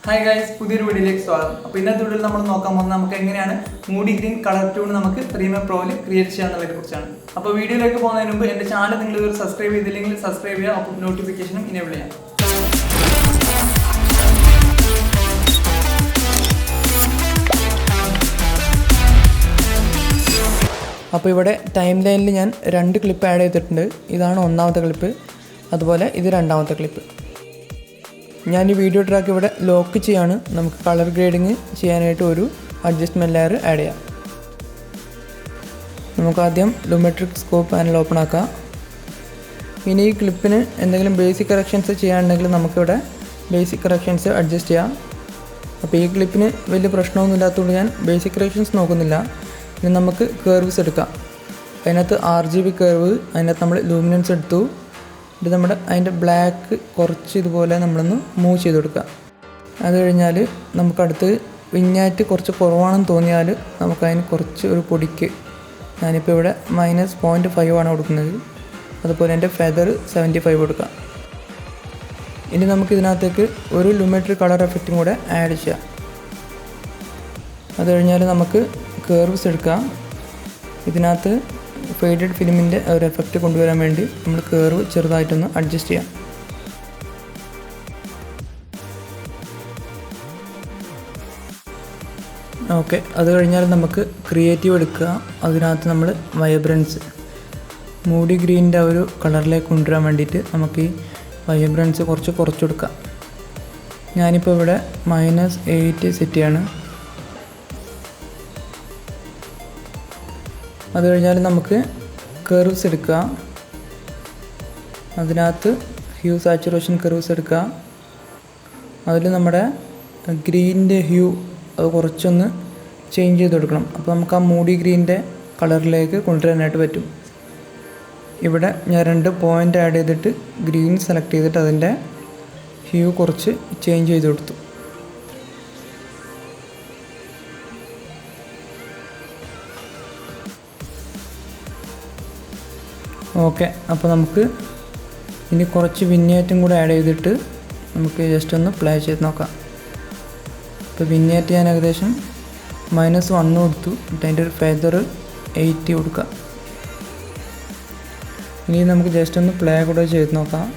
Hi guys, പുതിയൊരു വീഡിയോയിലേക്ക് സ്വാഗതം. അപ്പോൾ ഇന്നത്തെ വീഡിയോയിൽ നമ്മൾ നോക്കാൻ പോകുന്നത് നമുക്ക് എങ്ങനെയാണ് മൂഡി ഗ്രീൻ കളർ ട്യൂൺ നമുക്ക് പ്രീമിയർ പ്രോയിൽ ക്രിയേറ്റ് ചെയ്യാന്നുള്ളതിനെ കുറിച്ചാണ്. അപ്പോൾ വീഡിയോയിലേക്ക് പോകുന്നതിന് മുമ്പ് എൻ്റെ ചാനൽ നിങ്ങൾ ഇതുവരെ സബ്സ്ക്രൈബ് ചെയ്തില്ലെങ്കിൽ സബ്സ്ക്രൈബ് ചെയ്യുക, അപ്പോൾ നോട്ടിഫിക്കേഷനും എനേബിൾ ചെയ്യാം. അപ്പോൾ ഇവിടെ ടൈം ലൈനിൽ ഞാൻ 2 ക്ലിപ്പ് ആഡ് ചെയ്തിട്ടുണ്ട്. ഇതാണ് ഒന്നാമത്തെ ക്ലിപ്പ്, അതുപോലെ ഇത് രണ്ടാമത്തെ ക്ലിപ്പ്. ഞാൻ ഈ വീഡിയോ ട്രാക്ക് ഇവിടെ ലോക്ക് ചെയ്യാണ്. നമുക്ക് കളർ ഗ്രേഡിങ് ചെയ്യാനായിട്ട് ഒരു അഡ്ജസ്റ്റ്മെൻറ്റ് ലെയർ ആഡ് ചെയ്യാം. നമുക്ക് ആദ്യം ലൂമെട്രിക് സ്കോപ്പ് പാനൽ ഓപ്പൺ ആക്കാം. ഇനി ഈ ക്ലിപ്പിന് എന്തെങ്കിലും ബേസിക് കറക്ഷൻസ് ചെയ്യാനുണ്ടെങ്കിൽ നമുക്കിവിടെ ബേസിക് കറക്ഷൻസ് അഡ്ജസ്റ്റ് ചെയ്യാം. അപ്പോൾ ഈ ക്ലിപ്പിന് വലിയ പ്രശ്നമൊന്നും ഇല്ലാത്തതുകൊണ്ട് ഞാൻ ബേസിക് കറക്ഷൻസ് നോക്കുന്നില്ല. ഇനി നമുക്ക് കർവ്സ് എടുക്കാം. അതിനകത്ത് RGB കർവ്, അതിനകത്ത് നമ്മൾ ലൂമിനൻസ് എടുത്തു. ഇത് അതിൻ്റെ ബ്ലാക്ക് കുറച്ച് ഇതുപോലെ നമ്മളൊന്ന് മൂവ് ചെയ്ത് കൊടുക്കുക. അത് കഴിഞ്ഞാൽ നമുക്കടുത്ത് വിഞ്ഞാറ്റ് കുറച്ച് കുറവാണെന്ന് തോന്നിയാൽ നമുക്കതിന് കുറച്ച് ഒരു പൊടിക്ക് ഞാനിപ്പോൾ ഇവിടെ -0.5 ആണ് കൊടുക്കുന്നത്. അതുപോലെ എൻ്റെ ഫെദർ 75 കൊടുക്കാം. ഇനി നമുക്കിതിനകത്തേക്ക് ഒരു ലൂമെട്രിക് കളർ എഫക്റ്റും കൂടെ ആഡ് ചെയ്യാം. അത് കഴിഞ്ഞാൽ നമുക്ക് കർവ്സ് എടുക്കാം. ഇതിനകത്ത് ഫെയ്ഡഡ് ഫിലിമിൻ്റെ ഒരു എഫക്റ്റ് കൊണ്ടുവരാൻ വേണ്ടി നമ്മൾ കർവ് ചെറുതായിട്ടൊന്ന് അഡ്ജസ്റ്റ് ചെയ്യാം. ഓക്കെ, അത് കഴിഞ്ഞാൽ നമുക്ക് ക്രിയേറ്റീവ് എടുക്കുക. അതിനകത്ത് നമ്മൾ വൈബ്രൻസ് മൂഡി ഗ്രീനിൻ്റെ ഒരു കളറിലേക്ക് കൊണ്ടുവരാൻ വേണ്ടിയിട്ട് നമുക്ക് ഈ വൈബ്രൻസ് കുറച്ച് കൊടുക്കാം. ഞാനിപ്പോൾ ഇവിടെ -8 സെറ്റ് ചെയ്യാണ്. അത് കഴിഞ്ഞാൽ നമുക്ക് കർവ്സ് എടുക്കുക. അതിനകത്ത് ഹ്യൂ സാച്ചുറേഷൻ കർവ്സ് എടുക്കുക. അതിൽ നമ്മുടെ ഗ്രീനിൻ്റെ ഹ്യൂ അത് കുറച്ചൊന്ന് ചേഞ്ച് ചെയ്ത് കൊടുക്കണം. അപ്പോൾ നമുക്ക് ആ മൂഡി ഗ്രീനിൻ്റെ കളറിലേക്ക് കൊണ്ടുവരാനായിട്ട് പറ്റും. ഇവിടെ ഞാൻ 2 പോയിൻ്റ് ആഡ് ചെയ്തിട്ട് ഗ്രീൻ സെലക്ട് ചെയ്തിട്ട് അതിൻ്റെ ഹ്യൂ കുറച്ച് ചേഞ്ച് ചെയ്ത് കൊടുത്തു. ഓക്കെ, അപ്പോൾ നമുക്ക് ഇനി കുറച്ച് വിഞ്ഞേറ്റും കൂടെ ആഡ് ചെയ്തിട്ട് നമുക്ക് ജസ്റ്റ് ഒന്ന് പ്ലേ ചെയ്ത് നോക്കാം. ഇപ്പോൾ വിഞ്ഞേറ്റ് ഞാൻ ഏകദേശം -1 കൊടുത്തു. അതിൻ്റെ ഒരു ഫെദർ 80 കൊടുക്കാം. ഇനി നമുക്ക് ജസ്റ്റ് ഒന്ന് പ്ലേ കൂടെ ചെയ്ത് നോക്കാം.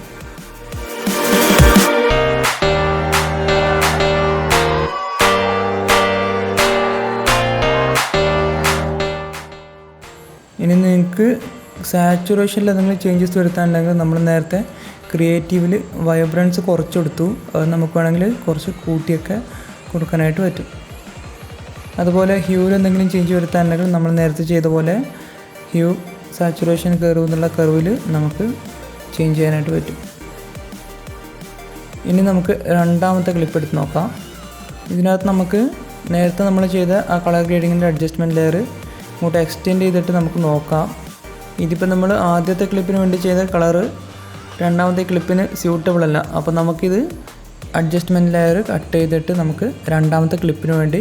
ഇനി നിങ്ങൾക്ക് സാച്ചുറേഷനിൽ എന്തെങ്കിലും ചേഞ്ചസ് വരുത്താനുണ്ടെങ്കിൽ നമ്മൾ നേരത്തെ ക്രിയേറ്റീവിൽ വൈബ്രൻസ് കുറച്ച് കൊടുത്തു. അത് നമുക്ക് വേണമെങ്കിൽ കുറച്ച് കൂട്ടിയൊക്കെ കൊടുക്കാനായിട്ട് പറ്റും. അതുപോലെ ഹ്യൂവിൽ എന്തെങ്കിലും ചേഞ്ച് വരുത്താനുണ്ടെങ്കിൽ നമ്മൾ നേരത്തെ ചെയ്ത പോലെ ഹ്യൂ സാച്ചുറേഷൻ കർവ് എന്നുള്ള കർവിൽ നമുക്ക് ചേഞ്ച് ചെയ്യാനായിട്ട് പറ്റും. ഇനി നമുക്ക് രണ്ടാമത്തെ ക്ലിപ്പ് എടുത്ത് നോക്കാം. ഇതിനകത്ത് നമുക്ക് നേരത്തെ നമ്മൾ ചെയ്ത ആ കളർ ഗ്രേഡിങ്ങിൻ്റെ അഡ്ജസ്റ്റ്മെൻറ്റ് ലെയർ ഇങ്ങോട്ട് എക്സ്റ്റെൻഡ് ചെയ്തിട്ട് നമുക്ക് നോക്കാം. ഇതിപ്പോൾ നമ്മൾ ആദ്യത്തെ ക്ലിപ്പിന് വേണ്ടി ചെയ്ത കളറ് രണ്ടാമത്തെ ക്ലിപ്പിന് സ്യൂട്ടബിൾ അല്ല. അപ്പോൾ നമുക്കിത് അഡ്ജസ്റ്റ്മെൻറ്റ് ലെയർ കട്ട് ചെയ്തിട്ട് നമുക്ക് രണ്ടാമത്തെ ക്ലിപ്പിന് വേണ്ടി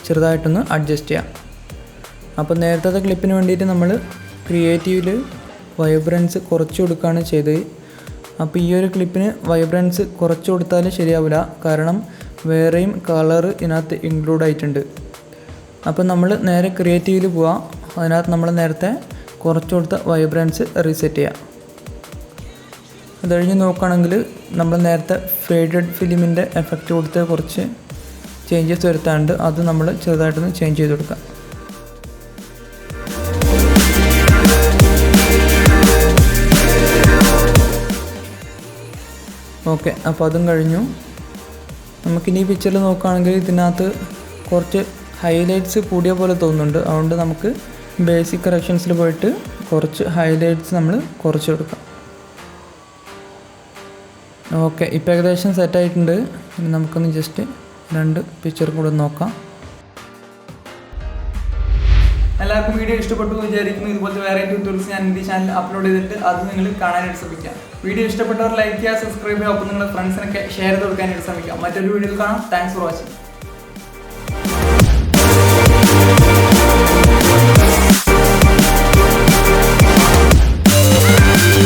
ചെറുതായിട്ടൊന്ന് അഡ്ജസ്റ്റ് ചെയ്യാം. അപ്പോൾ നേരത്തെ ക്ലിപ്പിന് വേണ്ടിയിട്ട് നമ്മൾ ക്രിയേറ്റീവിൽ വൈബ്രൻസ് കുറച്ച് കൊടുക്കുകയാണ് ചെയ്തത്. അപ്പോൾ ഈ ഒരു ക്ലിപ്പിന് വൈബ്രൻസ് കുറച്ച് കൊടുത്താലും ശരിയാവില്ല, കാരണം വേറെയും കളർ ഇതിനകത്ത് ഇൻക്ലൂഡ് ആയിട്ടുണ്ട്. അപ്പോൾ നമ്മൾ നേരെ ക്രിയേറ്റീവിൽ പോവാം. അതിനകത്ത് നമ്മൾ നേരത്തെ കുറച്ച് കൊടുത്ത വൈബ്രൻസ് റീസെറ്റ് ചെയ്യാം. അത് കഴിഞ്ഞ് നോക്കുകയാണെങ്കിൽ നമ്മൾ നേരത്തെ ഫെയ്ഡഡ് ഫിലിമിൻ്റെ എഫക്റ്റ് കൊടുത്ത് കുറച്ച് ചേഞ്ചസ് വരുത്താണ്ട് അത് നമ്മൾ ചെറുതായിട്ടൊന്ന് ചേഞ്ച് ചെയ്ത് കൊടുക്കാം. ഓക്കെ, അപ്പോൾ അതും കഴിഞ്ഞു. നമുക്കിനി ഈ പിക്ചറിൽ നോക്കുകയാണെങ്കിൽ ഇതിനകത്ത് കുറച്ച് ഹൈലൈറ്റ്സ് കൂടിയ പോലെ തോന്നുന്നുണ്ട്. അതുകൊണ്ട് നമുക്ക് ബേസിക് കറക്ഷൻസിൽ പോയിട്ട് കുറച്ച് ഹൈലൈറ്റ്സ് നമ്മൾ കുറച്ച് കൊടുക്കാം. ഓക്കെ, ഇപ്പോൾ ഏകദേശം സെറ്റായിട്ടുണ്ട്. ഇനി നമുക്കൊന്ന് ജസ്റ്റ് 2 പിക്ചർ കൂടെ നോക്കാം. എല്ലാവർക്കും വീഡിയോ ഇഷ്ടപ്പെട്ടു എന്ന് വിചാരിക്കുന്നു. ഇതുപോലത്തെ വേറെ ട്യൂട്ടോറിയൽസ് ഞാൻ എൻ്റെ ചാനൽ അപ്ലോഡ് ചെയ്തിട്ട് അത് നിങ്ങൾ കാണാനായിട്ട് ശ്രമിക്കാം. വീഡിയോ ഇഷ്ടപ്പെട്ടവർ ലൈക്ക് ചെയ്യുക, സബ്സ്ക്രൈബ് ചെയ്യുക, ഒപ്പം നിങ്ങളുടെ ഫ്രണ്ട്സിനൊക്കെ ഷെയർ ചെയ്ത് കൊടുക്കാനായിട്ട് ശ്രമിക്കാം. മറ്റൊരു വീഡിയോയിൽ കാണാം. Thanks for watching.